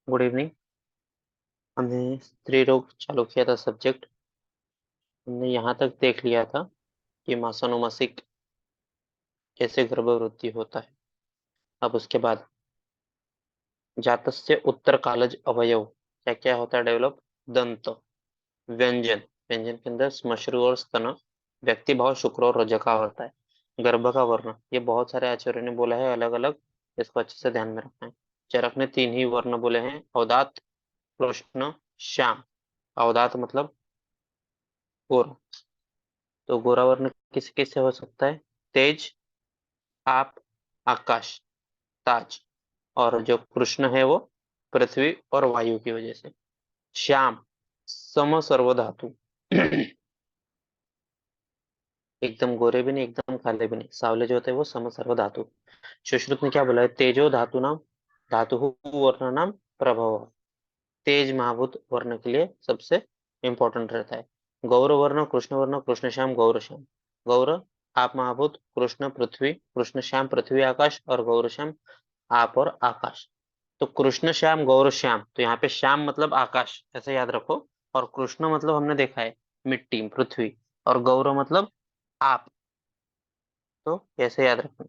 Good evening. हमने स्त्री रोग चालू किया था सब्जेक्ट। हमने यहाँ तक देख लिया था कि मासानुमासिक कैसे गर्भवृद्धि होता है। अब उसके बाद जातस्य उत्तर कालज अवयव क्या क्या होता है डेवलप। दंत, व्यंजन, व्यंजन के अंदर श्मश्रु और स्तन, व्यक्ति भाव, शुक्र और रजका होता है। गर्भ का वर्ण ये बहुत सारे आचार्यों ने बोला है अलग अलग, इसको अच्छे से ध्यान में रखना है। चरक ने तीन ही वर्ण बोले हैं, अवदात, कृष्ण, श्याम। अवदात मतलब गोरा। तो गोरा वर्ण किस किससे हो सकता है। तेज, आप, आकाश, ताज। और जो कृष्ण है वो पृथ्वी और वायु की वजह से। श्याम, सम सर्व धातु। एकदम गोरे भी नहीं एकदम काले भी नहीं, सावले जो होते हैं वो सम सर्व धातु। सुश्रुत ने क्या बोला है, तेजो धातु नाम धातु वर्ण नाम प्रभव। तेज महाभूत वर्ण के लिए सबसे इंपॉर्टेंट रहता है। गौर वर्ण कृष्ण वर्ण, कृष्ण श्याम गौर श्याम। गौर आप महाभूत, कृष्ण पृथ्वी, कृष्ण श्याम पृथ्वी आकाश, और गौर श्याम आप और आकाश। तो कृष्ण श्याम गौर श्याम, तो यहाँ पे श्याम मतलब आकाश ऐसे याद रखो। और कृष्ण मतलब हमने देखा है मिट्टी पृथ्वी, और गौर मतलब आप। तो कैसे याद रखना।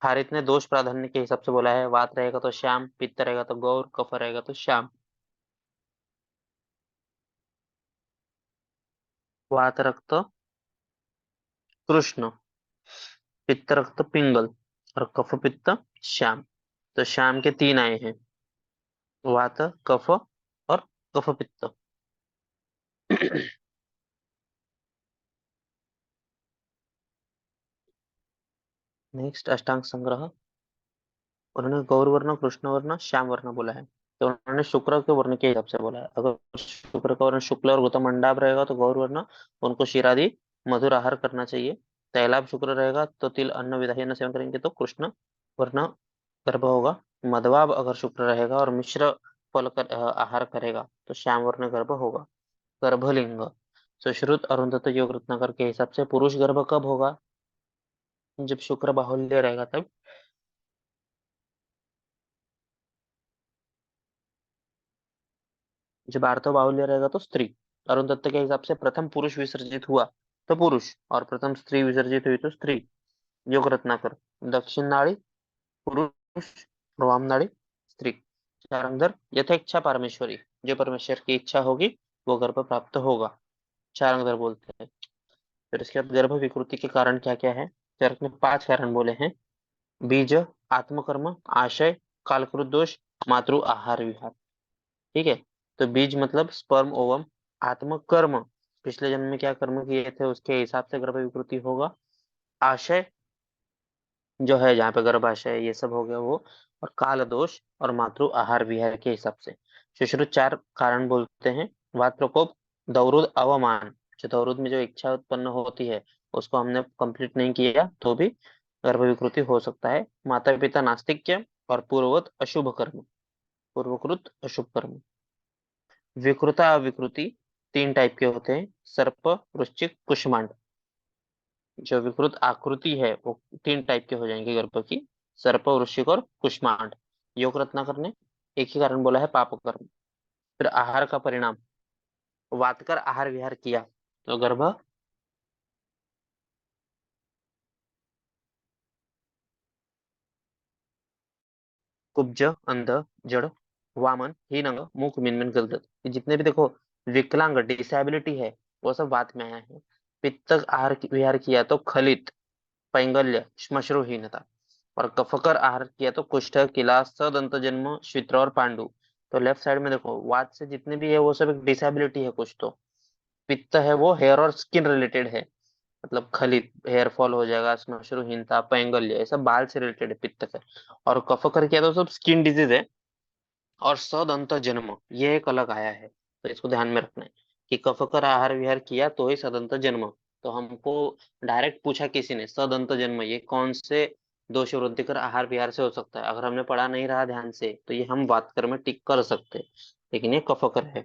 हारित ने दोष प्राधान्य के हिसाब से बोला है, वात रहेगा तो श्याम, पित्त रहेगा तो गौर, कफ रहेगा तो श्याम। वात रक्त कृष्ण, पित्त रक्त पिंगल, और कफ पित्त श्याम। तो श्याम के तीन आए हैं, वात, कफ और कफ पित्त। नेक्स्ट अष्टांग संग्रह। उन्होंने गौर वर्ण कृष्ण वर्ण श्याम वर्ण बोला है, तो उन्होंने शुक्र के वर्ण के हिसाब से बोला है। अगर शुक्र का वर्ण शुक्ल और गौतम अंडाभ रहेगा तो गौर वर्ण, उनको क्षीरादि मधुर आहार करना चाहिए। तैलाब शुक्र रहेगा तो तिल अन्न विधाई अन्न सेवन करेंगे तो कृष्ण वर्ण गर्भ होगा। मधवाब अगर शुक्र रहेगा और मिश्र फल आहार करेगा तो श्याम वर्ण गर्भ होगा। गर्भलिंग, सुश्रुत अरुंधत योग रत्नाकर के हिसाब से पुरुष गर्भ कब होगा, जब शुक्र बाहुल्य रहेगा तब। जब आर्तव बाहुल्य रहेगा तो स्त्री। अरुण दत्त के हिसाब से प्रथम पुरुष विसर्जित हुआ तो पुरुष, और प्रथम स्त्री विसर्जित हुई तो स्त्री। योग रत्नाकर, दक्षिण नाड़ी पुरुष, वाम नाड़ी स्त्री। चारंगधर, यथेच्छा परमेश्वरी, जो परमेश्वर की इच्छा होगी वो गर्भ प्राप्त होगा, चारंगधर बोलते हैं। फिर इसके बाद गर्भ विकृति के कारण क्या क्या है। चरक ने पांच कारण बोले हैं। बीज, आत्मकर्म, आशय, कालकृत दोष, मातृ आहार विहार। ठीक है। तो बीज मतलब स्पर्म ओवम। आत्म कर्म, पिछले जन्म में क्या कर्म किए थे उसके हिसाब से गर्भ विकृति होगा। आशय जो है जहाँ पे गर्भाशय ये सब हो गया वो। और काल दोष और मातृ आहार विहार के हिसाब से। सुश्रुत चार कारण बोलते हैं। वात प्रकोप, दौरुद अवमान, जो दौरुद में जो इच्छा उत्पन्न होती है उसको हमने कंप्लीट नहीं किया तो भी गर्भ विकृति हो सकता है। माता पिता नास्तिक्य और पूर्ववत अशुभ कर्म, पूर्वकृत अशुभ कर्म। विकृता अविकृति तीन टाइप के होते हैं, सर्प, वृश्चिक, कुष्मांड। जो विकृत आकृति है वो तीन टाइप के हो जाएंगे गर्भ की, सर्प, वृश्चिक और कुष्मांड। योग रत्नाकर ने एक ही कारण बोला है, पाप कर्म। फिर आहार का परिणाम, वातकर आहार विहार किया तो गर्भ, कुब्ज, अंध, जड़, वामन, हीनंग, मूक, मिनमिन, गलदत, ये जितने भी देखो विकलांग डिसेबिलिटी है वो सब वात में आया है। पित्त आहार विहार किया तो खलित, पैंगल्य, श्मश्रुहीनता। और कफकर आहार किया तो कुष्ठ, किला, सदंत जन्म, श्वित्र और पांडु। तो लेफ्ट साइड में देखो वात से जितने भी है वो सब एक डिसेबिलिटी है कुछ तो। पित्त है वो हेयर और स्किन रिलेटेड है, मतलब खलित हेयर फॉल हो जाएगा, श्मश्रुहीनता, पैंगल्य, ये सब बाल से रिलेटेड है पित्त का। और कफकर किया तो सब स्किन डिजीज है। और सदंत जन्म ये एक अलग आया है, तो इसको ध्यान में रखना है कि कफकर आहार विहार किया तो ही सदंत जन्म। तो हमको डायरेक्ट पूछा किसी ने सदंत जन्म ये कौन से दोष वृद्धिकर आहार विहार से हो सकता है, अगर हमने पढ़ा नहीं रहा ध्यान से तो ये हम बात कर में टिक कर सकते हैं, लेकिन ये कफकर है।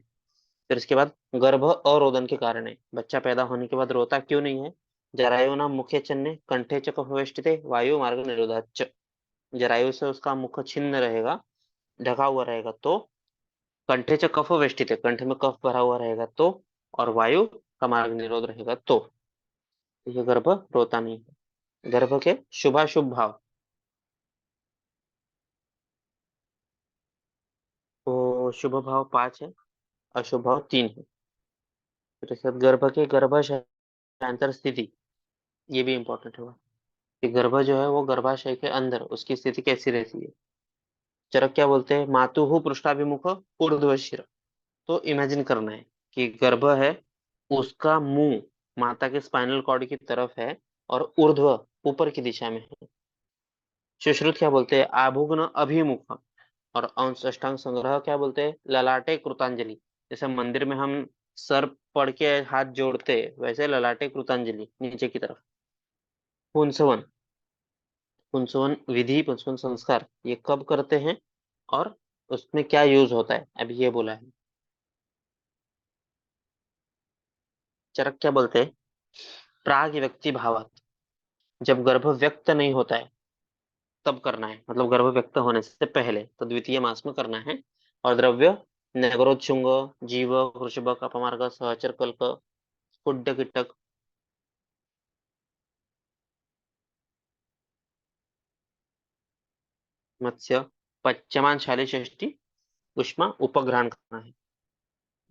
फिर इसके बाद गर्भ अरोदन के कारण है, बच्चा पैदा होने के बाद रोता क्यों नहीं है। जरायु नाम मुखे चन्ने कंठे च कफवेष्टिते वायु मार्ग निरोधाच। जरायु से उसका मुख छिन्न रहेगा, ढका हुआ रहेगा तो कंठे च कफ वेष्टित है, कंठ में कफ भरा हुआ रहेगा तो, और वायु का मार्ग निरोध रहेगा तो ये गर्भ रोता नहीं है। गर्भ के शुभाशुभ भाव, तो शुभ भाव 5 है, अशुभ भाव 3 है। फिर इसके बाद गर्भ के गर्भाशयांतर स्थिति, ये भी इंपॉर्टेंट होगा कि गर्भ जो है वो गर्भाशय के अंदर उसकी स्थिति कैसी रहती है। चरक क्या बोलते हैं, मातुहु पृष्ठाभिमुख ऊर्ध्वशिर। तो इमेजिन करना है कि गर्भ है, उसका मुंह माता के स्पाइनल कॉर्ड की तरफ है और ऊर्ध्व ऊपर की दिशा में है। सुश्रुत क्या बोलते हैं, आभुग्न अभिमुख। और अंश अष्टांग संग्रह क्या बोलते हैं, ललाटे कृतांजलि। जैसे मंदिर में हम सर पड़ के हाथ जोड़ते हैं, वैसे ललाटे कृतांजलि नीचे की तरफ। पुंसवन, पुंसवन विधि, पुंसवन संस्कार ये कब करते हैं और उसमें क्या यूज होता है, अभी ये बोला है। चरक क्या बोलते हैं, प्राग व्यक्ति भावात, जब गर्भ व्यक्त नहीं होता है तब करना है, मतलब गर्भ व्यक्त होने से पहले, तो द्वितीय मास में करना है। और द्रव्य, नगरोत्सुंग, जीव, वृषभ, अपमार्ग, सहचर, कल्क, कुड्ड, कीटक। मत्स्य, पच्यमान शाली षष्ठी, उष्मा उपग्रहण करना है।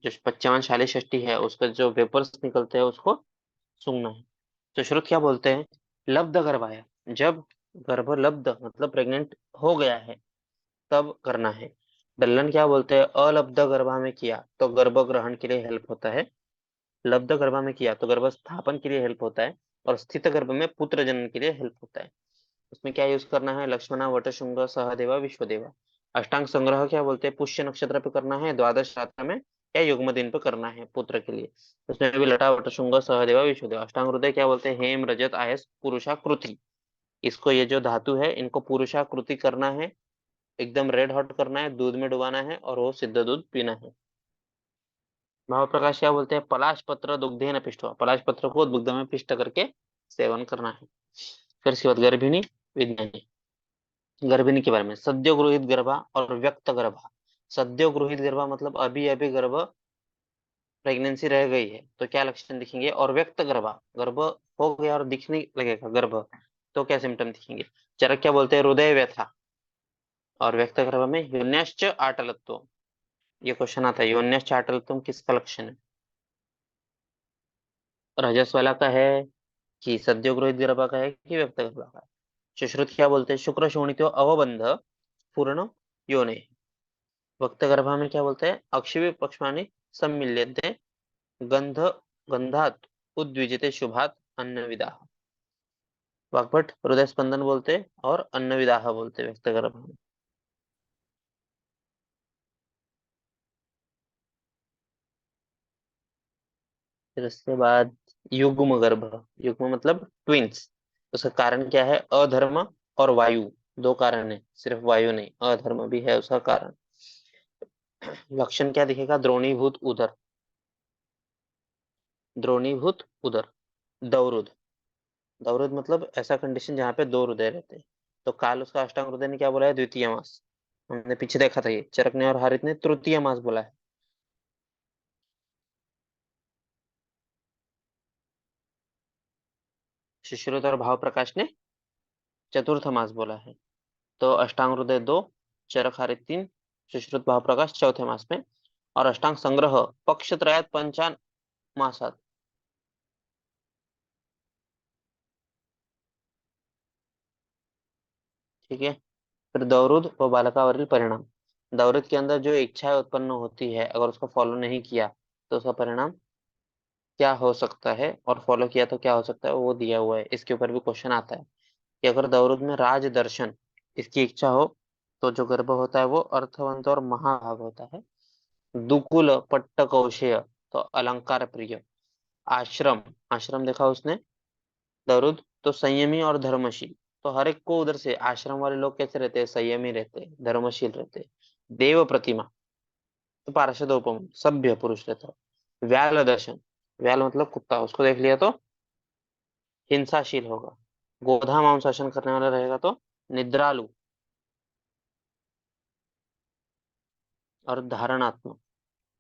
जो पच्यमान शाली षष्ठी है उसका जो वेपर्स निकलते हैं उसको सूंघना है। तो श्रुत क्या बोलते हैं, लब्ध गर्भाया, जब गर्भ लब्ध मतलब प्रेग्नेंट हो गया है तब करना है। डल्लन क्या बोलते हैं, अलब्ध गर्भा में किया तो गर्भ ग्रहण के लिए हेल्प होता है, लब्ध गर्भा में किया तो गर्भ स्थापन के लिए हेल्प होता है, और स्थित गर्भ में पुत्र जनन के लिए हेल्प होता है। उसमें क्या यूज करना है, लक्ष्मणा, वटशुंग, सहदेवा, विश्वदेवा। अष्टांग संग्रह क्या बोलते हैं, पुष्य नक्षत्र पे करना है, द्वादश रात्र में या युग्म दिन पे करना है पुत्र के लिए। उसमें भी लटा, वटशुंग, सहदेवा, विश्वदेवा। अष्टांग हृदय क्या बोलते हैं, हेम, रजत, आयस, पुरुषाकृति। इसको ये जो धातु है इनको पुरुषाकृति करना है, एकदम रेड हॉट करना है, दूध में डुबाना है और वो सिद्ध दूध पीना है। भाव प्रकाश क्या बोलते हैं, पलाश पत्र दुग्धेन पिष्टवा, पलाश पत्र को दुग्ध में पिष्ट करके सेवन करना है। फिर इसके बाद गर्भिणी विज्ञानी, गर्भिणी के बारे में, सद्यो गृहित गर्भा और व्यक्त गर्भा। सद्यो गृहित गर्भा मतलब अभी अभी गर्भ प्रेगनेंसी रह गई है तो क्या लक्षण दिखेंगे, और व्यक्त गर्भा गर्भ हो गया और दिखने लगेगा गर्भ, तो क्या सिम्टम दिखेंगे। चरक क्या बोलते हैं, हृदय व्यथा। और व्यक्त गर्भ में योन्याश्च आटलत्व, ये क्वेश्चन आता है, योन्याश्च आटलत्व किसका लक्षण है, रजस वाला का है कि सद्योगृहित गर्भा का है कि व्यक्त गर्भा का है। सुश्रुत क्या बोलते हैं, शुक्र शोणितो अवबंध पूर्ण योने। वक्त गर्भा में क्या बोलते हैं, अक्षिवी पक्ष्मानि सम्मिल्यन्ते गंध गंधात उद्विजते शुभात अन्न विदाह। वाग्भट हृदय स्पंदन बोलते और अन्न विदाह बोलते व्यक्त गर्भा में। फिर उसके बाद युग्म गर्भ, युग्म मतलब ट्विंस। उसका कारण क्या है, अधर्म और वायु, दो कारण है, सिर्फ वायु नहीं, अधर्म भी है उसका कारण। लक्षण क्या दिखेगा, द्रोणीभूत उदर, द्रोणीभूत उदर, दवरुद, दवरुद मतलब ऐसा कंडीशन जहाँ पे दो हृदय रहते हैं। तो काल उसका अष्टांग हृदय ने क्या बोला है, द्वितीय मास। हमने पीछे देखा था, ये चरक ने और हारित ने तृतीय मास बोला है। सुश्रुत और भाव प्रकाश ने चतुर्थ मास बोला है। तो अष्टांग हृदय 2, चरक हारित 3, सुश्रुत भाव प्रकाश चौथे मास में। और अष्टांग संग्रह पक्ष त्रयात पंचान मासात। ठीक है। फिर दवरुद व बालकावरील परिणाम, दवरुद के अंदर जो इच्छाएं उत्पन्न होती है अगर उसको फॉलो नहीं किया तो उसका परिणाम क्या हो सकता है, और फॉलो किया तो क्या हो सकता है, वो दिया हुआ है। इसके ऊपर भी क्वेश्चन आता है कि अगर दवरुद में राज दर्शन इसकी इच्छा हो तो जो गर्भ होता है वो अर्थवंत और महाभाग होता है। दुकुल पट्ट कौशेय तो अलंकार प्रिय। आश्रम, आश्रम देखा उसने, दरुद तो संयमी और धर्मशील। तो हर एक को उधर से आश्रम वाले लोग कैसे रहते हैं, संयमी रहते हैं, धर्मशील रहते हैं। देव प्रतिमा तो पार्षदोपम सभ्य पुरुष रहता है। व्याल दर्शन, व्याल मतलब कुत्ता, उसको देख लिया तो हिंसाशील होगा। गोधा मांस शासन करने वाला रहेगा तो निद्रालु। और धारणात्मक,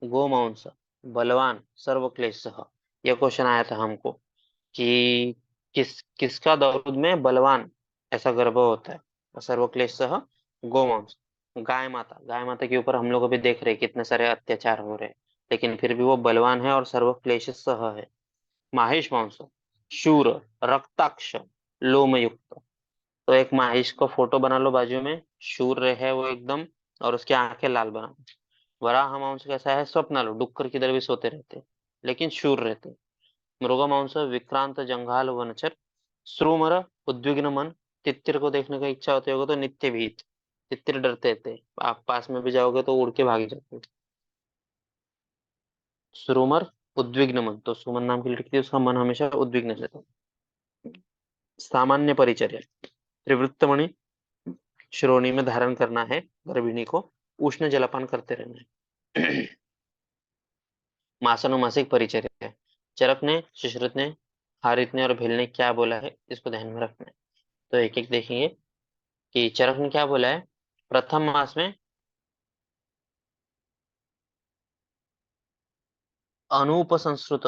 गोमांस, बलवान, सर्वक्लेशः। यह क्वेश्चन आया था हमको कि किसका दौद में बलवान ऐसा गर्भ होता है, और सर्वक्लेशः गोमांस। गाय माता के ऊपर हम लोग अभी देख रहे हैं कितने सारे अत्याचार हो रहे हैं, लेकिन फिर भी वो बलवान है और सर्वक्लेशः है। माहिष मांस, शूर, रक्ताक्ष, लोमयुक्त। तो एक माहिष को फोटो बना लो बाजू में, शूर है वो एकदम, और उसकी आंखें लाल बना। वराह मांस कैसा है, स्वप्नालु, डुक्कर की तरह भी सोते रहते हैं, लेकिन शूर रहते हैं। मृग मांस, विक्रांत, जंघाल, वनचर, श्रूमर, उद्विग्न मन। तितिर को देखने का इच्छा होती होगा तो नित्य भीत, तितिर डरते थे, आप पास में भी जाओगे तो उड़ के भाग जाते। श्रूमर, उद्विग्न मन, तो सुमन नाम की लड़की थी, उसका मन हमेशा उद्विग्न रहता। सामान्य परिचर्या, त्रिवृत्तमणि श्रोणी में धारण करना है गर्भिणी को, उष्ण जलपान करते रहना है। मासानुमासिक परिचर्या है। चरक ने, सुश्रुत ने, हारित ने और भेल ने क्या बोला है, इसको ध्यान में रखना है। तो एक एक देखेंगे कि चरक ने क्या बोला है। प्रथम मास में अनुपसंस्कृत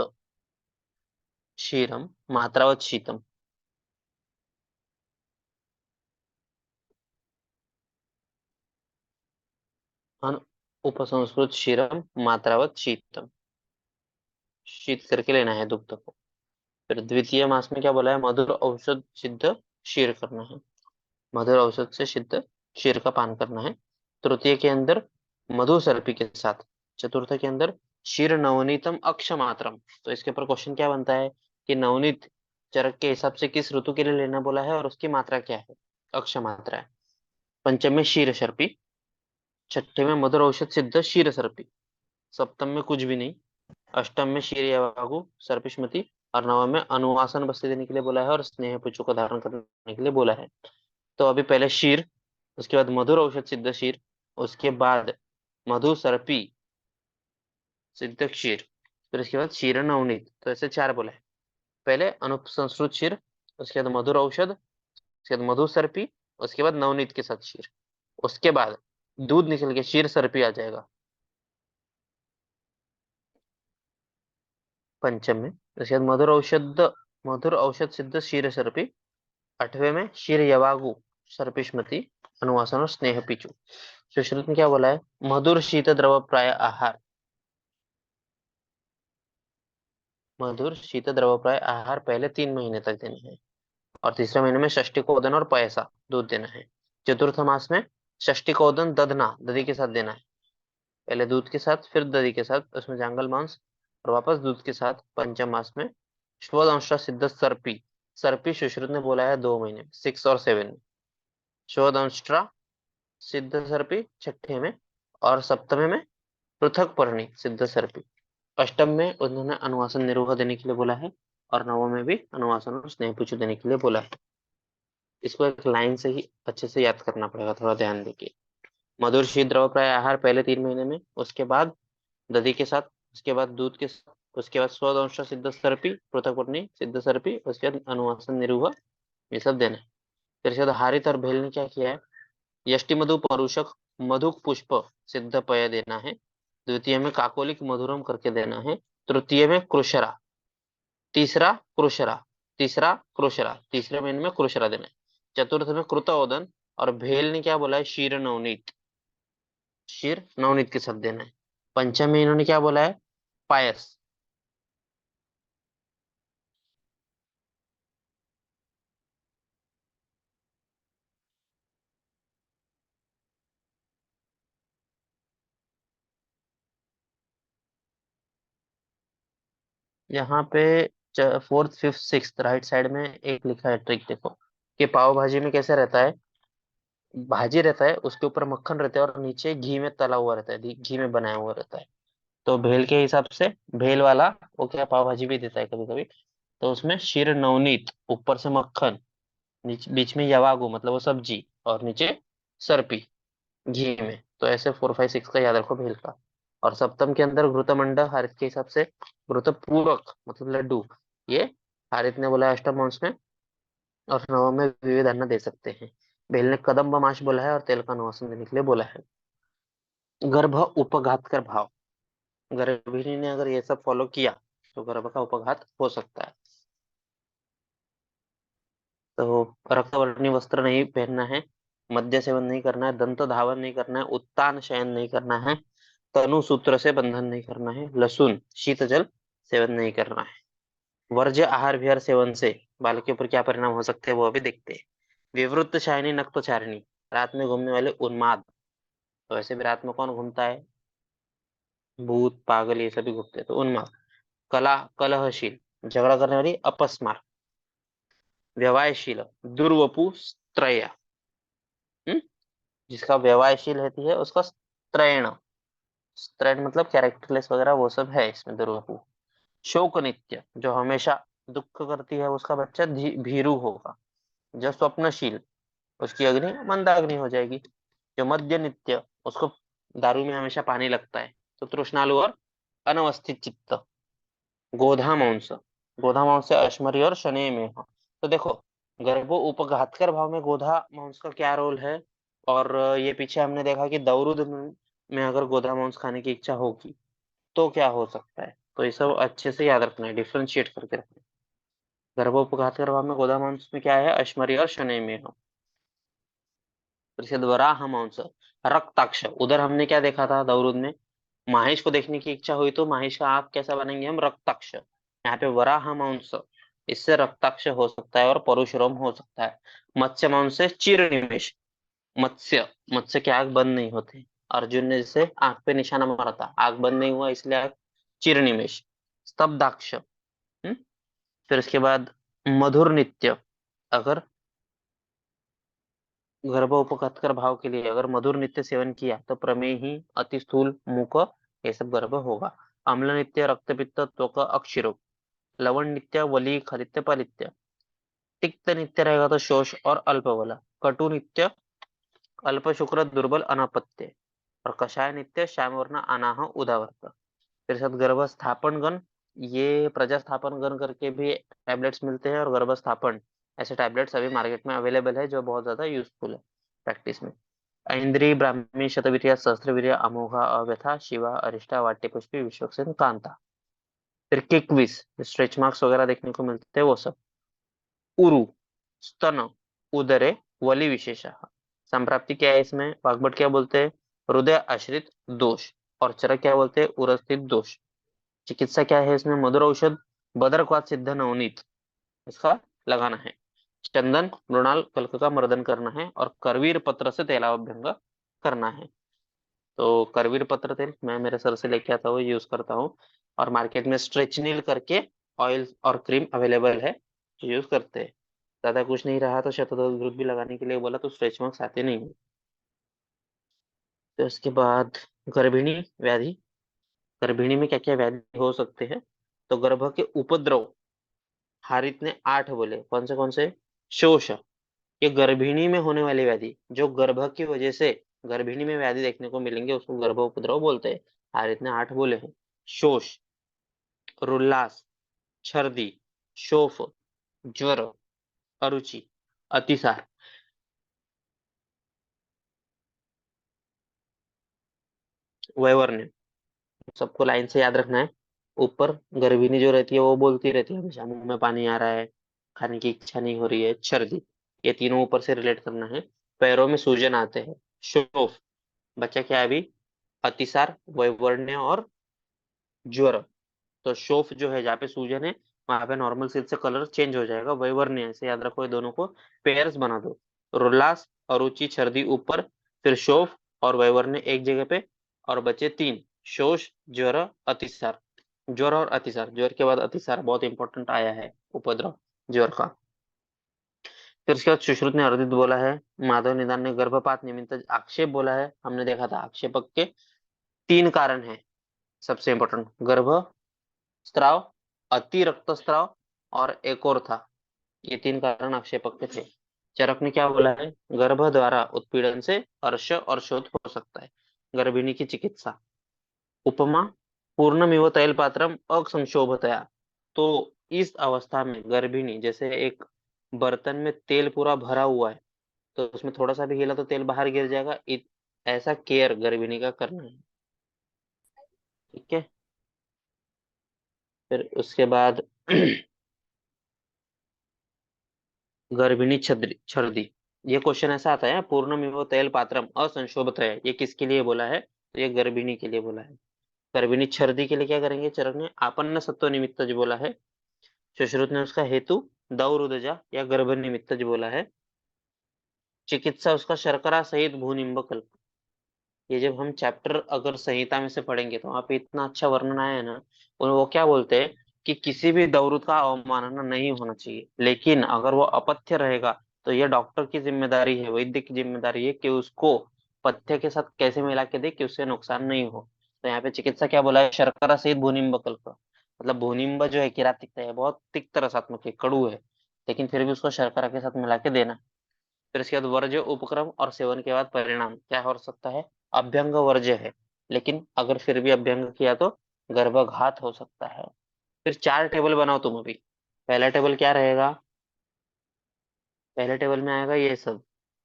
क्षीरम मात्रावत शीतम। अन उपसंस्कृत क्षीरम मात्रावत शीतम, शीत करके लेना है दुग्ध को। फिर द्वितीय मास में क्या बोला है, मधुर औषध सिद्ध क्षीर करना है, मधुर औषध से सिद्ध क्षीर का पान करना है। तृतीय के अंदर मधु सर्पी के साथ। चतुर्थ के अंदर क्षीर नवनीतम अक्षमात्रम। तो इसके ऊपर क्वेश्चन क्या बनता है कि नवनीत चरक के हिसाब से किस ऋतु के लिए लेना बोला है और उसकी मात्रा क्या है, अक्ष मात्रा है। पंचम में क्षीर सर्पी, छठे में मधुर औषध सिद्ध क्षीर सर्पी, सप्तम में कुछ भी नहीं, अष्टम में क्षीर यवागु सर्पिष्मति, और नवम में अनुवासन बस्ती देने के लिए बोला है और स्नेह पुच्छ को धारण करने के लिए बोला है। तो अभी पहले शीर, उसके बाद मधुर औषध सिद्ध शीर, उसके बाद मधु सर्पी सिद्ध क्षीर, फिर उसके बाद क्षीर नवनीत। तो ऐसे चार बोला है। पहले अनुसंस्कृत क्षीर, उसके बाद मधुर औषध, उसके बाद मधु सर्पी, उसके बाद नवनीत के साथ क्षीर, उसके बाद दूध निकल के क्षीर सर्पी आ जाएगा पंचम में। उसके बाद मधुर औषध सिद्ध क्षीर सर्पी, आठवें में क्षीर यवागु सर्पिष्मति, अनुवासन और स्नेह पीचु। सुश्रुत ने क्या बोला है, मधुर शीत द्रव प्राय आहार, मधुर शीत द्रव प्राय आहार पहले 3 महीने तक देना है, और तीसरे महीने में षष्टिकोदन और पयसा दूध देना है। चतुर्थ मास में षष्टिकोदन दधना, दधी के साथ देना है, पहले दूध के साथ फिर दधी के साथ, उसमें जांगल मांस, और वापस दूध के साथ। पंचम मास में श्वदंश सिद्ध सर्पी, सर्पी सुश्रुत ने बोला है 2 महीने, 6 और 7 में। श्वदंष्ट्रा सिद्ध सर्पी छठे में, और सप्तमे में पृथक पर्णी सिद्ध सर्पी। अष्टम में उन्होंने अनुवासन निरूह देने के लिए बोला है, और नवम में भी अनुवासन और स्नेह पुच्छ देने के लिए बोला है। इसको एक लाइन से ही अच्छे से याद करना पड़ेगा, थोड़ा ध्यान देके। मधुर शीत द्रव प्राय आहार पहले 3 महीने में, उसके बाद दधी के साथ, उसके बाद दूध के साथ, उसके बाद स्वदंश सिद्ध सर्पी, पृथक पर्णी सिद्ध सर्पी, उसके बाद अनुवासन निरूह, ये सब देना है। फिर इसके बाद हारित और भेल ने क्या किया है, यष्टि मधु परुषक मधुक पुष्प सिद्ध पय देना है। द्वितीय में काकोलिक मधुरम करके देना है। तृतीय में क्रुशरा, तीसरा क्रुशरा, तीसरे महीने में क्रुशरा देना है। चतुर्थ में कृतोदन, और भेल ने क्या बोला है, शीर नवनीत, शीर नवनीत के साथ देना है। पंचम में इन्होंने क्या बोला है, पायस। यहाँ पे fourth fifth six right side में एक लिखा है ट्रिक, देखो कि पाव भाजी में कैसे रहता है, भाजी रहता है, उसके ऊपर मक्खन रहता है और नीचे घी में तला हुआ रहता है, घी में बनाया हुआ रहता है। तो भेल के हिसाब से भेल वाला वो क्या पाव भाजी भी देता है कभी कभी, तो उसमें शीर नवनीत, ऊपर से मक्खन, बीच में यवागु मतलब वो सब्जी, और नीचे सरपी घी में। तो ऐसे 4 5 6 का याद रखो भेल का। और सप्तम के अंदर घृतमंड हारित के हिसाब से, घृत पूरक मतलब लड्डू, ये हारित ने बोला है अष्टम अंश में, और नवम में विविध अन्न दे सकते हैं। भेल ने कदम्ब माश बोला है और तेल का नवासन देने के लिए बोला है। गर्भ उपघात कर भाव, गर्भिणी ने अगर ये सब फॉलो किया तो गर्भ का उपघात हो सकता है। तो रक्तवर्णी वस्त्र नहीं पहनना है, मद्य सेवन नहीं करना है, दंत धावन नहीं करना है, उत्तान शयन नहीं करना है, तनु सूत्र से बंधन नहीं करना है, लहसुन शीत जल सेवन नहीं करना है। वर्ज्य आहार विहार सेवन से बालक के ऊपर क्या परिणाम हो सकते हैं वो अभी देखते हैं। विवृत शायनी नक्तचारिणी, रात में घूमने वाले उन्माद, तो वैसे भी रात में कौन घूमता है, भूत पागल ये सभी घूमते हैं, तो उन्माद। कला कलहशील, झगड़ा करने वाली अपस्मार। व्यवायशील, दुर्वपु स्त्रया, हम्म? जिसका व्यवायशील रहती है उसका स्त्रैण, स्त्रैण मतलब कैरेक्टरलेस वगैरह वो सब है इसमें दुर्वपु। शोक नित्य, जो हमेशा दुख करती है उसका बच्चा भीरु होगा। जो स्वप्नशील, उसकी अग्नि मंदाग्नि हो जाएगी। जो मद्य नित्य, उसको दारू में हमेशा पानी लगता है, तो तृष्णालु और अनवस्थित चित्त। गोधा मांस, गोधा मांस से अश्मरी और शनि में हो। तो देखो, गर्भो उपघातकर भाव में गोधा मांस का क्या रोल है, और ये पीछे हमने देखा कि दौरुद में अगर गोधा मांस खाने की इच्छा होगी तो क्या हो सकता है। तो ये सब अच्छे से याद रखना है, डिफ्रेंशिएट करके रखना है। गर्भो उपघातकर भाव में गोधा मांस में क्या है, अश्मरी और शनि में हो। वराह मांस, रक्ताक्ष, उधर हमने क्या देखा था दौरुद में, माहिष को देखने की इच्छा हुई तो माहिष का आंख कैसा बनेंगे हम, रक्ताक्ष। यहाँ पे वराह मांस, इससे रक्ताक्ष हो सकता है और परशुराम हो सकता है। मत्स्य मांस से चीर निमेश, मत्स्य, मत्स्य के आंख बंद नहीं होते। अर्जुन ने जैसे आंख पे निशाना मारा था, आंख बंद नहीं हुआ इसलिए आंख चीर निमेश। स्तब्धाक्ष, फिर इसके बाद मधुर नित्य, अगर गर्भोपघातकर भाव के लिए अगर मधुर नित्य सेवन किया तो प्रमेही, अति स्थूल, मूक, ये सब गर्भ होगा। अम्ल नित्य रक्तपित्त त्वक अक्षिरोग। लवण नित्य वली खलित्य पलित्य। तिक्त नित्य रहेगा तो शोष और अल्पबल। कटु नित्य अल्प शुक्र दुर्बल अनापत्य। और कषाय नित्य श्यामवर्ण अनाह उदावर्त। फिर साथ गर्भ स्थापन गण, ये प्रजा स्थापन गण करके भी टैबलेट्स मिलते हैं, और गर्भ स्थापन ऐसे टैबलेट्स अभी मार्केट में अवेलेबल है जो बहुत ज्यादा यूजफुल है प्रैक्टिस में। ऐन्द्री ब्राह्मी शतवीर्य सहस्त्रवीर्य अमोघा अव्यथा शिवा अरिष्टा वाट्यपुष्पी विश्वक्सेन कांता। फिर किकविस, स्ट्रेच मार्क्स वगैरह देखने को मिलते हैं वो सब। उरु, स्तन, उदरे, वलि विशेषः। संप्राप्ति क्या है इसमें, वाग्भट क्या बोलते हैं, हृदय आश्रित दोष। और चरक क्या बोलते हैं, उरस्थित दोष। चिकित्सा क्या है इसमें, मधुर औषध, बदरक्वाथ सिद्ध नवनीत, इसका लगाना है। चंदन मृणाल कल्क का मर्दन करना है, और करवीर पत्र से तेलाभ्यंग करना है। तो करवीर पत्र तेल मैं मेरे सर से लेके आता हूँ, यूज करता हूँ। और मार्केट में स्ट्रेचनिल करके ऑयल और क्रीम अवेलेबल है, जो यूज करते हैं। ज्यादा कुछ नहीं रहा तो शतदोष विरुद्ध भी लगाने के लिए बोला तो स्ट्रेच मार्क्स आते नहीं हैं। तो इसके बाद गर्भिणी व्याधि, गर्भिणी में क्या क्या व्याधि हो सकते हैं, तो गर्भ के उपद्रव, हारित ने 8 बोले, कौन से, शोष, ये गर्भिणी में होने वाली व्याधि, जो गर्भ की वजह से गर्भिणी में व्याधि देखने को मिलेंगे उसको गर्भोपद्रव बोलते हैं। हारित ने 8 बोले हैं। शोष, रुल्लास, छर्दी, शोफ, ज्वर, अरुचि, अतिसार। वैवर्ण्य, सबको लाइन से याद रखना है। ऊपर गर्भिणी जो रहती है वो बोलती रहती है हमेशा मुंह में पानी आ रहा है, खाने की इच्छा नहीं हो रही है, छर्दी, ये तीनों ऊपर से रिलेट करना है। पैरों में सूजन आते हैं। शोफ, बच्चा क्या है अभी, अतिसार, वैवर्ण्य और ज्वर। तो शोफ जो है जहाँ पे सूजन है वहां पे नॉर्मल सिल्क से कलर चेंज हो जाएगा। वैवर्ण्य ऐसे याद रखो, ये दोनों को पेयर्स बना दो। रुल्लास, अरुचि, छर्दी ऊपर, फिर शोफ और वैवर्ण्य एक जगह पे, और बचे 3, शोष, ज्वर, अतिसार। ज्वर और अतिसार, ज्वर के बाद अतिसार बहुत इंपॉर्टेंट आया है, उपद्रव ज्वर का। फिर उसके बाद सुश्रुत ने अर्दित बोला है, माधव निदान ने गर्भपात निमित्त आक्षेप बोला है। हमने देखा था आक्षेपक के 3 कारण है, सबसे इंपॉर्टेंट गर्भ स्त्राव, अति रक्तस्राव, और एक और था, ये 3 कारण आक्षेपक के थे। चरक ने क्या बोला है, गर्भ द्वारा उत्पीड़न से अर्श और शोथ हो सकता है। गर्भिणी की चिकित्सा, उपमा, पूर्णमिव तैल पात्रम असंक्षोभतया। तो इस अवस्था में गर्भिणी जैसे एक बर्तन में तेल पूरा भरा हुआ है, तो उसमें थोड़ा सा भी हिला तो तेल बाहर गिर जाएगा, ऐसा केयर गर्भिणी का करना है। ठीक है। फिर उसके बाद गर्भिणी छर्दी। ये क्वेश्चन ऐसा आता है, पूर्णमिव तैल पात्रम असंशोभित है, ये किसके लिए बोला है? तो ये गर्भिणी के लिए बोला है। गर्भिणी छर्दी के लिए क्या करेंगे? चरक ने आपन्न सत्व निमित्त जो बोला है, सुश्रुत ने उसका हेतु दौरुदजा या गर्भ निमित्त जो बोला है, चिकित्सा उसका शर्करा सहित भूनिम्ब कल्प। ये जब हम चैप्टर अगर संहिता में से पढ़ेंगे तो वहां पे इतना अच्छा वर्णन आया है ना। और वो क्या बोलते हैं कि किसी भी दौरुद का अवमानना नहीं होना चाहिए, लेकिन अगर वो अपथ्य रहेगा तो ये डॉक्टर की जिम्मेदारी है, वैद्य की जिम्मेदारी है कि उसको पथ्य के साथ कैसे मिला के दे कि उससे नुकसान नहीं हो। तो यहाँ पे चिकित्सा क्या बोला है? शर्करा सहित भूनिम्ब कल्प। मतलब भूनिम्ब जो है किरातिकता है, बहुत तिक्त रसात्मक है, कड़ू है, लेकिन फिर भी उसको शर्करा के साथ मिला के देना। फिर इसके बाद वर्ज्य उपक्रम और सेवन के बाद परिणाम क्या हो सकता है? अभ्यंग वर्ज्य है, लेकिन अगर फिर भी अभ्यंग किया तो गर्भघात हो सकता है। फिर चार टेबल बनाओ तुम अभी। पहला टेबल क्या रहेगा? पहले टेबल में आएगा ये सब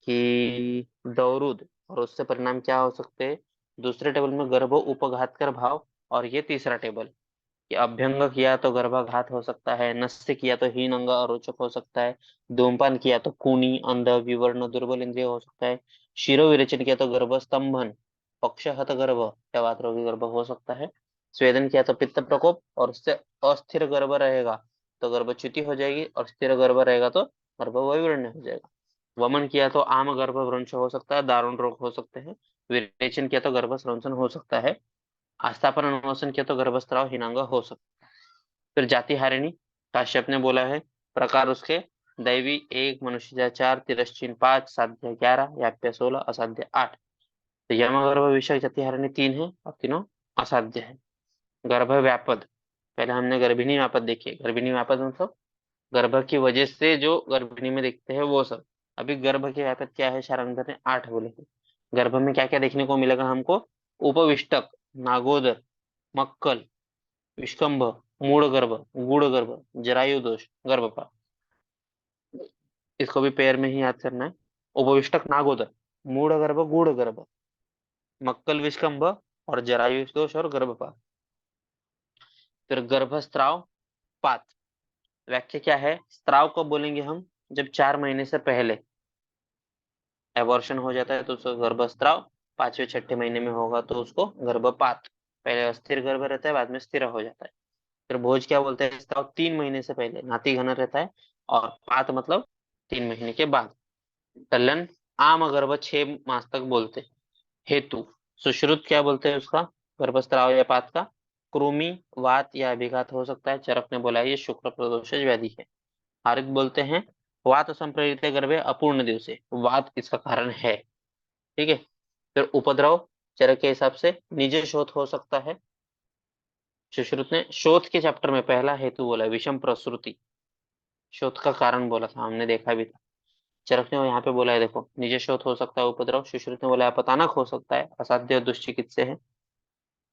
कि दौरुद और उससे परिणाम क्या हो सकते हैं। दूसरे टेबल में गर्भ उपघात कर भाव। और ये तीसरा टेबल कि अभ्यंग किया तो गर्भाघात हो सकता है, नस्य किया तो हीन अंग अरोचक हो सकता है, धूमपान किया तो खूनी अंध विवर्ण दुर्बल इंद्रिय हो सकता है, शिरो विरेचन किया तो गर्भ स्तंभन पक्षहत गर्भ या वातरोगी गर्भ हो सकता है, स्वेदन किया तो पित्त प्रकोप और उससे अस्थिर गर्भ रहेगा तो गर्भच्युति हो जाएगी, और स्थिर गर्भ रहेगा तो गर्भ वैवरण्य हो जाएगा। वमन किया तो आम गर्भ भ्रंश हो सकता है, दारुण रोग हो सकते हैं, विरेचन किया तो गर्भ स्रंसन हो सकता है, आस्थापन अनुमोशन किया तो गर्भस्राव हीनांग हो सकता है। फिर जाति हारिणी काश्यप ने बोला है, प्रकार उसके दैवी एक, मनुष्य चार, तिरश्चीन पांच, साध्य 11, याप्य 16, असाध्य 8। तो यमगर्भ विषय जाति हारिणी 3 है और तीनों असाध्य है। गर्भ व्यापद, पहले हमने गर्भिणी व्यापद देखी है। गर्भिणी व्यापद मतलब गर्भ की वजह से जो गर्भिणी में दिखते हैं वो सब। अभी गर्भ के व्यापद क्या है? शारंगर ने 8 बोले थे। गर्भ में क्या क्या देखने को मिलेगा हमको? उपविष्टक, नागोदर, मक्कल, विष्कंभ, मूढ़ गर्भ, गूढ़ गर्भ, जरायु दोष, गर्भपात। इसको भी पेयर में ही याद करना है। उपविष्टक नागोदर, मूढ़ गर्भ, गूढ़ गर्भ, मक्कल विष्कंभ और जरायु दोष और गर्भपात। फिर गर्भस्राव पात, व्याख्या क्या है? स्त्राव कब बोलेंगे हम? जब 4 महीने से पहले एबॉर्शन हो जाता है तो उसको गर्भस्राव, 5वें 6ठे महीने में होगा तो उसको गर्भपात। पहले अस्थिर गर्भ रहता है, बाद में स्थिर हो जाता है। फिर भोज क्या बोलते हैं? स्त्राव 3 महीने से पहले नाति घन रहता है, और पात मतलब 3 महीने के बाद। तलन आम गर्भ 6 मास तक बोलते हैं। हेतु सुश्रुत क्या बोलते हैं उसका? गर्भस्राव या पात का कृमि वात या अभिघात हो सकता है। चरक ने बोला है ये शुक्र प्रदोष व्याधि है। हारित बोलते हैं वात संप्रेरित गर्भे अपूर्ण दिवसे, वात इसका कारण है। ठीक है। फिर उपद्रव चरक के हिसाब से निज शोथ हो सकता है। सुश्रुत ने शोथ के चैप्टर में पहला हेतु बोला है, विषम प्रसूति। शोथ का कारण बोला था, हमने देखा भी था। चरक ने यहाँ पे बोला है, देखो निज शोथ हो सकता है उपद्रव। सुश्रुत ने बोला है अपतानक हो सकता है, असाध्य दुष्चिकित्से है।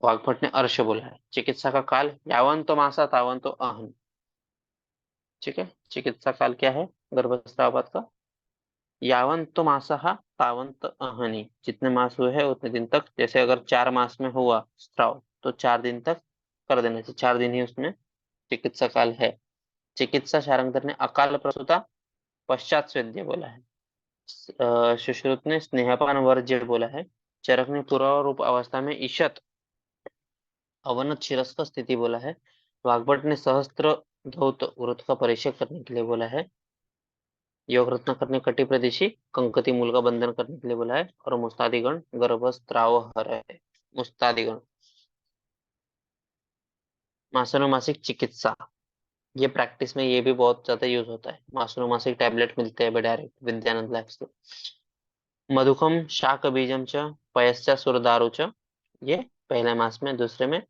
वाग्भट ने अर्श बोला है। चिकित्सा का काल यावंतो मासा तावंतो अहन। ठीक है। चिकित्सा काल क्या है गर्भस्रावात का? यावंतो मासः तावंत अहनि, जितने मास हुए हैं उतने दिन तक। जैसे अगर 4 मास में हुआ स्त्राव तो 4 दिन तक कर देना चाहिए, 4 दिन ही उसमें चिकित्सा काल है। चिकित्सा शारंगधर ने अकाल प्रसूता पश्चात स्वेद्य बोला है। सुश्रुत ने स्नेहपान वर्ज्य बोला है। चरक ने पूर्वारूप अवस्था में ईशत अवनत शिरस्क स्थिति बोला है। वाग्भट ने सहस्त्र धौत व्रत का परिचय करने के लिए बोला है। योग रत्न करने कटि प्रदेशी कंकति मूल का बंधन करने के लिए बोला है। और मुस्तादिगण गर्भस्त्राव हर है। मुस्तादिगण मासनुमासिक चिकित्सा, ये प्रैक्टिस में ये भी बहुत ज्यादा यूज होता है। मासनुमासिक टैबलेट मिलते हैं डायरेक्ट विद्यानंद लैब से। मधुकम शाक बीजम च पयश्च सुरदारु च, ये पहले मास में। दूसरे में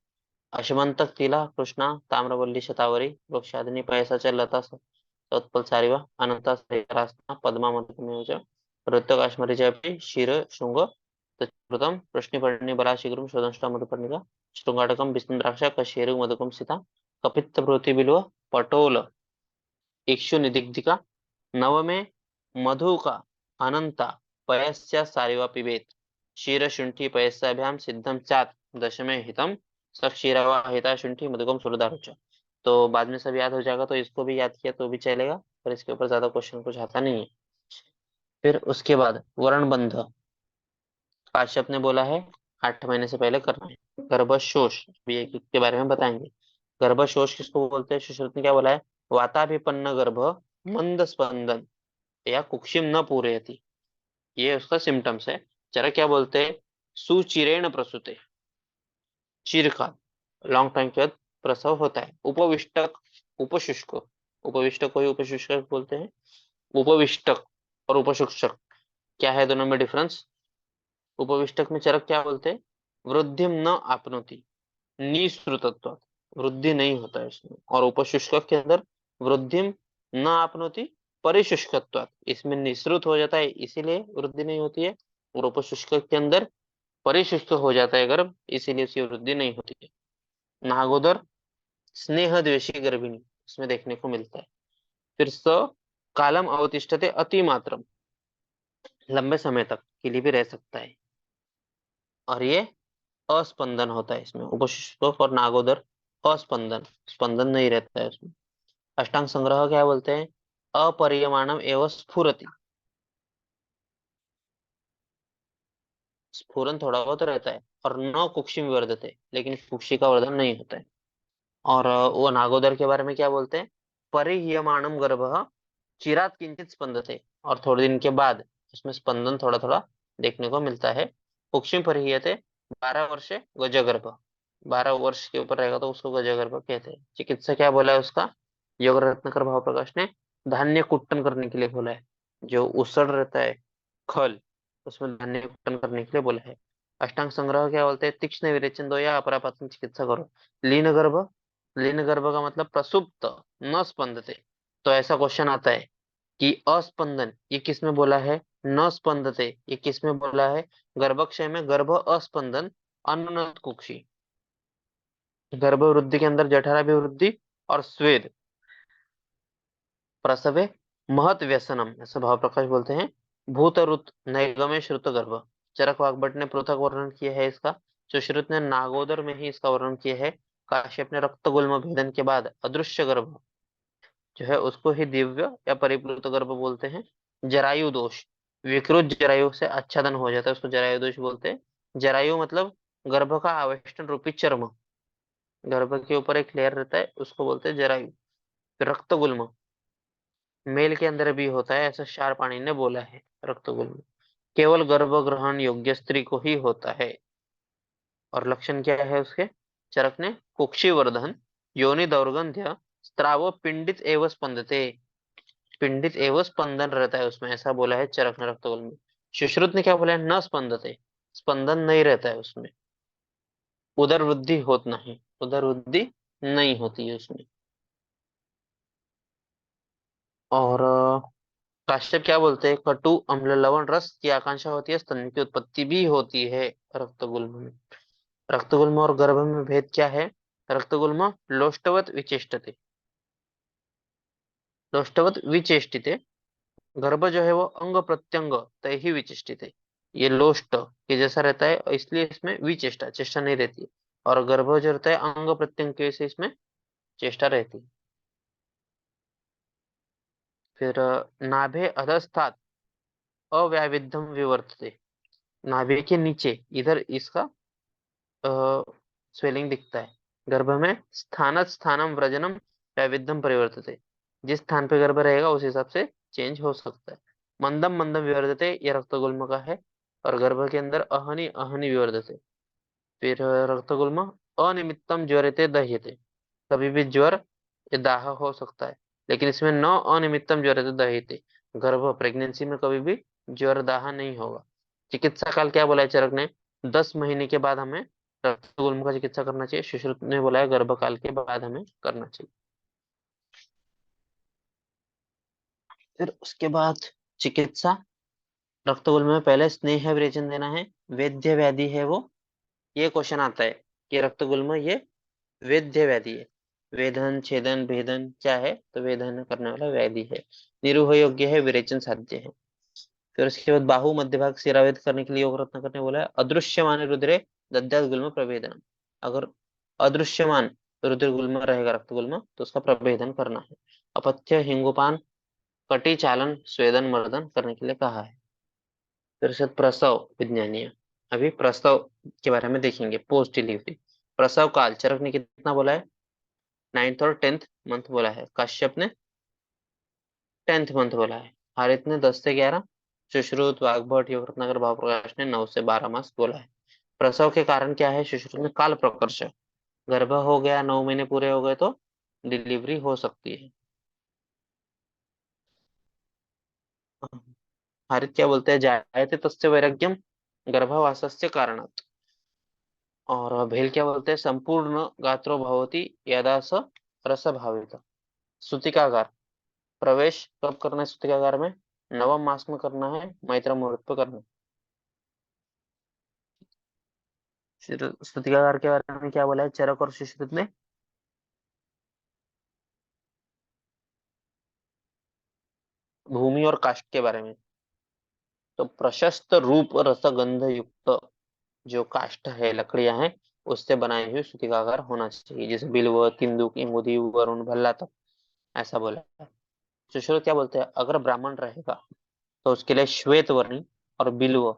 अशमंतक तिला कृष्णा ताम्रवल्ली शतावरी वृक्षादिनी पयसा च लता सत्पल सारिवा अनंता सरिरासना पद्मा मधुकमेव च ऋतुकाश्मरी च अपि क्षीर शृंग तच्छ्रुतम वृष्णिपर्णी बला शीघ्रम शोधनष्टा मधुपर्णिका शृंगाटकम विष्णुद्राक्षा कशेरु मधुकम सीता कपित्त भ्रूति बिल्व पटोल इक्षु निदिग्धिका नवमे मधु का अनंता पयस्या सारिवा पिबेत क्षीर शुंठी पयस्साभ्याम सिद्धम चात दशमे हितम स क्षीरवा हिता शुंठी मधुकम सुरदारुच। तो बाद में सब याद हो जाएगा, तो इसको भी याद किया तो भी चलेगा, पर इसके ऊपर ज्यादा क्वेश्चन कुछ आता नहीं है। फिर उसके बाद वर्णबंध, काश्यप ने बोला है 8 महीने से पहले करना है। गर्भशोष भी एक एक के बारे में बताएंगे। गर्भशोष किसको बोलते हैं? सुश्रुत ने क्या बोला है? वाताभिपन्न गर्भ मंद स्पंदन या कुक्षिम न पूरयति, ये उसका सिम्टम्स है। जरा क्या बोलते हैं? सुचिरेण प्रसूते, चिरकाल लॉन्ग टाइम के बाद प्रसव होता है। उपविष्टक, उपशुष्क, उपविष्टक को ही उपशुष्क बोलते हैं। उपविष्टक और उपशुष्क क्या है दोनों में डिफरेंस? उपविष्टक में चरक क्या बोलते हैं? वृद्धिम न आपनोति, निःसृतत्व, वृद्धि नहीं होता है इसमें। और उपशुष्क के अंदर वृद्धिम न आपनोति परिशुष्कत्वात्, इसमें निःसृत हो जाता है इसीलिए वृद्धि नहीं होती है। और उपशुष्क के अंदर परिशुष्क हो जाता है गर्भ, इसीलिए उसकी वृद्धि नहीं होती है। नागोदर स्नेह द्वेषी गर्भिणी इसमें देखने को मिलता है। फिर स कालम अवतिष्ठते अतिमात्रम, लंबे समय तक के लिए भी रह सकता है। और ये अस्पंदन होता है इसमें, उपशिष्ट और नागोदर अस्पंदन, स्पंदन नहीं रहता है उसमें। अष्टांग संग्रह क्या बोलते हैं? अपरियमाणम एवं स्फुरति, स्फुरन थोड़ा बहुत रहता है। और न कुक्षिम वर्धते, लेकिन कुक्षी का वर्धन नहीं होता है। और वो नागोदर के बारे में क्या बोलते हैं? परिह्यमाणम गर्भ चिरात किंचित स्पंदते, और थोड़े दिन के बाद उसमें स्पंदन थोड़ा थोड़ा देखने को मिलता है। कुक्षिम परिह्यते 12 वर्षे गजगर्भ, 12 वर्ष के ऊपर रहेगा तो उसको गजगर्भ कहते हैं। चिकित्सा क्या बोला है उसका? योग रत्नकर भाव प्रकाश ने धान्य कुट्टन करने के लिए बोला है। जो उसड़ रहता है खल, उसमें धान्य कुट्टन करने के लिए बोला है। अष्टांग संग्रह क्या बोलते हैं? तीक्ष्ण विरेचन दो या अपरापातन चिकित्सा करो। लीन गर्भ, लीन गर्भ का मतलब प्रसुप्त न स्पंदते। तो ऐसा क्वेश्चन आता है कि अस्पंदन ये किस में बोला है? न स्पंदते ये किस में बोला है? गर्भाशय में गर्भ अस्पंदन अनुन्नत कुक्षी, गर्भ वृद्धि के अंदर जठराभिवृद्धि और स्वेद प्रसवे महत व्यसनम, ऐसा भाव प्रकाश बोलते हैं। भूतरुत नैगमे श्रुत गर्भ, चरक वाग्भट ने पृथक वर्णन किया है इसका। सुश्रुत ने नागोदर में ही इसका वर्णन किया है। काश्यप ने रक्त गुल्म भेदन के बाद अदृश्य गर्भ जो है उसको ही दिव्य या परिप्लुत गर्भ बोलते हैं। जरायु दोष, विकृत जरायु से आच्छादन हो जाता है उसको जरायु दोष बोलते हैं। जरायु मतलब गर्भ का आवेष्टन रूपी चर्म, गर्भ के ऊपर एक लेयर रहता है उसको बोलते हैं जरायु। रक्त गुल्म मेल के अंदर भी होता है, ऐसा शारपाणी ने बोला है। रक्त गुल्म केवल गर्भ ग्रहण योग्य स्त्री को ही होता है। और लक्षण क्या है उसके? चरक ने कुक्षी वर्धन, योनि दौर्गंध्य, स्त्राव पिंडित एवं स्पंदते, पिंडित एवं स्पंदन रहता है उसमें, ऐसा बोला है चरक ने रक्तगोल में। सुश्रुत ने क्या बोला है? न स्पंदते, स्पंदन नहीं रहता है उसमें। उदर वृद्धि होत नहीं, उदर वृद्धि नहीं होती है उसमें। और काश्यप क्या बोलते हैं? कटु अम्ल लवण रस की आकांक्षा होती है, स्तन की उत्पत्ति भी होती है रक्तगुल्म में। रक्तगुल्म और गर्भ में भेद क्या है? रक्तगुल्म लोष्टवत विचेष्टते, लोष्टवत विचेष्टिते, गर्भ जो है वो अंग प्रत्यंग तय ही विचेष्टित है। ये लोष्ट के जैसा रहता है, इसलिए इसमें विचेष्टा, चेष्टा नहीं रहती है। और गर्भ जो रहता है अंग प्रत्यंग के वजह से इसमें चेष्टा रहती है। फिर नाभे अधस्तात् अव्याविद्धम विवर्तते, नाभि के नीचे इधर इसका स्वेलिंग दिखता है। गर्भ में स्थानत स्थानम व्रजनम वैविध्यम परिवर्तते, जिस स्थान पे गर्भ रहेगा उस हिसाब से चेंज हो सकता है। मंदम मंदम विवर्तते ये रक्तगुल्म का है। और गर्भ के अंदर अहनि अहनि विवर्तते। फिर रक्तगुल्म अनिमित्तम ज्वरते दह्यते, कभी भी ज्वर या दाह हो सकता है। लेकिन इसमें न अनिमित्तम ज्वरते दह्यते, गर्भ प्रेगनेंसी में कभी भी ज्वर दाह नहीं होगा। चिकित्सा काल क्या बोला है चरक ने? 10 महीने के बाद हमें रक्तगुल्म का चिकित्सा करना चाहिए। सुश्रुत ने बोला है गर्भकाल के बाद हमें करना चाहिए। फिर उसके बाद चिकित्सा, रक्तगुल्म में पहले स्नेह विरेचन देना है। वेद्य व्याधि है वो, ये क्वेश्चन आता है कि रक्तगुल्म ये वेद्य व्याधि है। वेदन छेदन भेदन क्या है? तो वेदन करने वाला व्याधि है। निरूह योग्य है, विरेचन साध्य है। फिर उसके बाद बाहु मध्य भाग सिरावेद करने के लिए योग रत्न करने बोला है। अदृश्यमान रुद्रे दद्यात् गुल्म प्रभेदनम। अगर अदृश्यमान रुद्र गुल्म रहेगा, रक्त गुल्म, तो उसका प्रभेदन करना है। अपथ्य हिंगुपान कटी चालन स्वेदन मर्दन करने के लिए कहा है। फिर से प्रसव विज्ञानीय। अभी प्रसव के बारे में देखेंगे, पोस्ट डिलीवरी। प्रसव काल चरक ने कितना बोला है? 9th और 10th मंथ बोला है। कश्यप ने 10th मंथ बोला है। हारित ने 10 से 11। सुश्रुत वाग्भट योग रत्नाकर भाव प्रकाश ने 9 से 12 मास बोला है। प्रसव के कारण क्या है? सुश्रुत में काल प्रकर्ष। गर्भ हो गया, 9 महीने पूरे हो गए तो डिलीवरी हो सकती है। हारित क्या बोलते हैं? जायते तस्य वैराग्यम गर्भवासस्य कारणात्। और भेल क्या बोलते हैं? संपूर्ण गात्रो भवति यदा स रस भावित। सूतिकागार प्रवेश कब करना है? सूतिकागार में 9वें मास में करना है, मैत्र मुहूर्त पे करना है। फिर सूतिकागार के बारे में क्या बोला है चरक और सुश्रुत ने? भूमि और काष्ठ के बारे में। तो प्रशस्त रूप रसगंध युक्त जो काष्ठ है, लकड़ियां हैं, उससे बनाई हुई सूतिकागार होना चाहिए, जैसे बिल्व, तिंदुक, इंगुदी, वरुण, भल्ला तक, ऐसा बोला है। सुश्रुत क्या बोलते हैं? अगर ब्राह्मण रहेगा तो उसके लिए श्वेत वर्णी और बिल्व,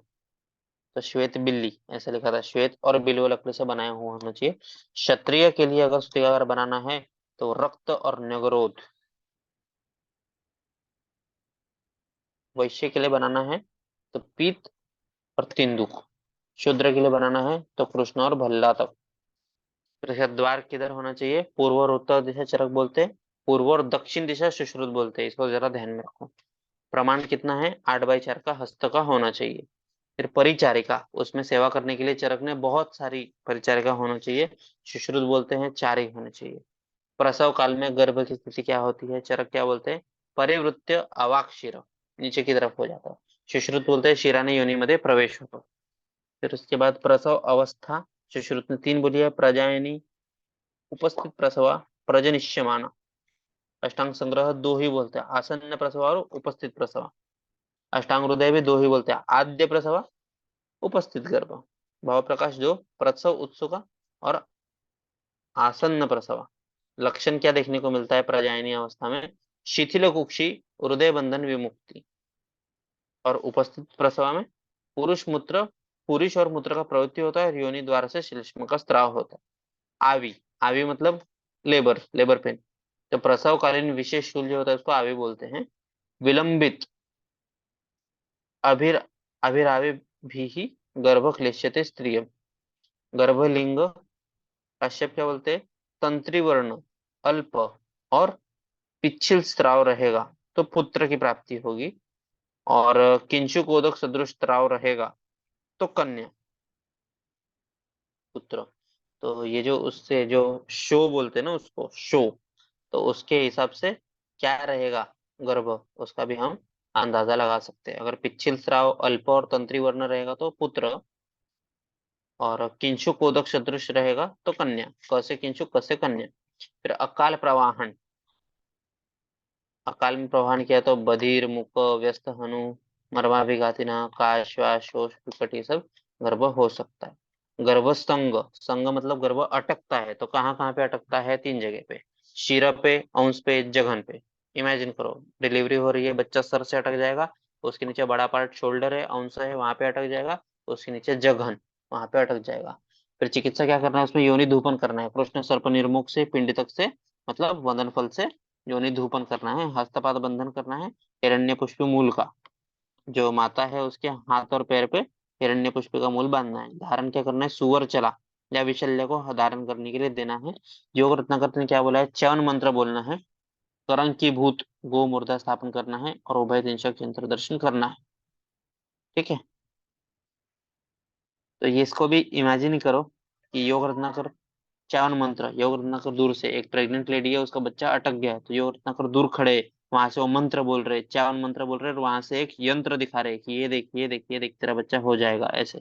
तो श्वेत बिल्ली ऐसा लिखा था, श्वेत और बिल्व लकड़ी से बनाया हुआ होना चाहिए। क्षत्रिय के लिए अगर सूतिकागार बनाना है तो रक्त और नगरोध। वैश्य के लिए बनाना है तो पीत और तिंदुक। शूद्र के लिए बनाना है तो कृष्ण और भल्ला तक। फिर इसका द्वार किधर होना चाहिए? पूर्व और उत्तर दिशा चरक बोलते हैं, पूर्व और दक्षिण दिशा सुश्रुत बोलते हैं। इसको जरा ध्यान में रखो। प्रमाण कितना है? 8/4 का हस्त का होना चाहिए। फिर परिचारिका, उसमें सेवा करने के लिए चरक ने बहुत सारी परिचारिका होना चाहिए, सुश्रुत बोलते हैं 4 ही होने चाहिए। प्रसव काल में गर्भ की स्थिति क्या होती है? चरक क्या बोलते हैं? परिवृत्य अवाक शिर, नीचे की तरफ हो जाता है। सुश्रुत बोलते हैं शिराने योनि मध्ये प्रवेश होतो। फिर उसके बाद प्रसव अवस्था सुश्रुत ने 3 बोली है। प्रजायनी, उपस्थित प्रसवा, प्रजनिष्यमान। अष्टांग संग्रह 2 ही बोलते हैं, आसन्न प्रसवा और उपस्थित प्रसवा। अष्टांग हृदय भी 2 ही बोलते हैं, आद्य प्रसवा, उपस्थित गर्भ। भाव प्रकाश जो प्रसव उत्सुका और आसन्न प्रसवा। लक्षण क्या देखने को मिलता है प्रजायनी अवस्था में? शिथिल कुक्षी, हृदय बंधन विमुक्ति। और उपस्थित प्रसवा में पुरुष मूत्र, पुरुष और मूत्र का प्रवृत्ति होता है और योनि द्वार से श्लेष्म का स्त्राव होता है। आवी, आवी मतलब लेबर, लेबर पेन। तो प्रसवकालीन विशेष शूल जो होता है उसको आवी बोलते हैं। विलंबित अभिर अभिरावे भी ही गर्भ क्लेश्यते स्त्रिय। गर्भलिंग कश्यप क्या बोलते हैं? तंत्री वर्ण, अल्प और पिच्छिल स्त्राव रहेगा तो पुत्र की प्राप्ति होगी, और किंशुकोदक सदृश स्त्राव रहेगा तो कन्या, पुत्र। तो ये जो उससे जो शो बोलते हैं ना, उसको शो, तो उसके हिसाब से क्या रहेगा गर्भ, उसका भी हम अंदाजा लगा सकते हैं। अगर पिच्छिल स्राव, अल्प और तंत्री वर्ण रहेगा तो पुत्र, और किंशु कोदक सदृश रहेगा तो कन्या। कैसे किंशु, कैसे कन्या। फिर अकाल प्रवाहन, अकाल में प्रवाहन किया तो बधिर, मुक, व्यस्त हनु, मर्माभिघातिना, काश, श्वास, शोष, विकट, ये सब गर्भ हो सकता है। गर्भ संग, संग मतलब गर्भ अटकता है, तो कहाँ कहाँ पे अटकता है? 3 जगह पे, शिरा पे, अंश पे, जघन पे। इमेजिन करो डिलीवरी हो रही है, बच्चा सर से अटक जाएगा, उसके नीचे बड़ा पार्ट शोल्डर है, अंश है, वहां पे अटक जाएगा, उसके नीचे जघन, वहां पे अटक जाएगा। फिर चिकित्सा क्या करना है उसमें? योनि धूपन करना है, कृष्ण सर्प निर्मुख से पिंड तक से, मतलब वदन फल से योनि धूपन करना है। हस्तपाद बंधन करना है हिरण्यपुष्पी मूल का, जो माता है उसके हाथ और पैर पे हिरण्यपुष्पी का मूल बांधना है। धारण क्या करना है? सुवर चला या विशल्य को धारण करने के लिए देना है। योग रत्नाकर ने क्या बोला है? च्यवन मंत्र बोलना है, करंग की भूत गो मुर्दा स्थापन करना है, और उभय दिनशक यंत्र दर्शन करना है। ठीक है, तो ये इसको भी इमेजिन करो कि योग रत्नाकर च्यवन मंत्र, योग रत्नाकर दूर से, एक प्रेग्नेंट लेडी है, उसका बच्चा अटक गया है, तो योग रत्नाकर दूर खड़े, वहां से वो मंत्र बोल रहे, च्यवन मंत्र बोल रहे, और वहां से एक यंत्र दिखा रहे कि ये देख, ये देख, ये देख, तेरा बच्चा हो जाएगा ऐसे।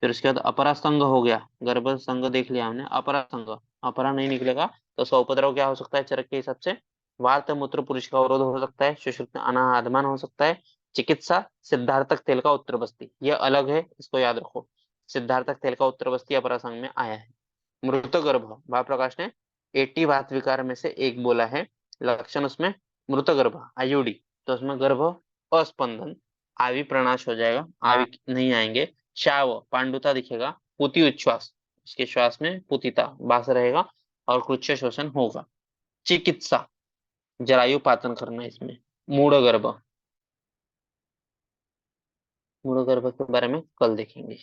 फिर उसके बाद अपरा संग हो गया, गर्भ संग देख लिया हमने, अपरा संग, अपरा नहीं निकलेगा तो उसका उपद्रव क्या हो सकता है चरक के हिसाब से? वात मूत्र पुरुष का अवरोध हो सकता है, सुषुप्त अनाहदमान हो सकता है, चिकित्सा सिद्धार्थक तेल का उत्तर बस्ती, ये अलग है, इसको याद रखो। सिद्धार्थक तेल का उत्तर बस्ती अपर असंग में आया है। मृत गर्भ, भाप्रकाश ने 80 वात विकार में से एक बोला है। लक्षण उसमें मृत गर्भ आयुडी, तो उसमें गर्भ अस्पंदन, आवी प्रणाश हो जाएगा, आवी नहीं आएंगे। शाव पांडुता दिखेगा, पुति उच्छ्वास, उसके श्वास में पुतिता बास रहेगा और कृच्छ शोषण होगा। चिकित्सा जरायु पातन करना इसमें। मूढ़ गर्भ, मूढ़ गर्भ के बारे में कल देखेंगे।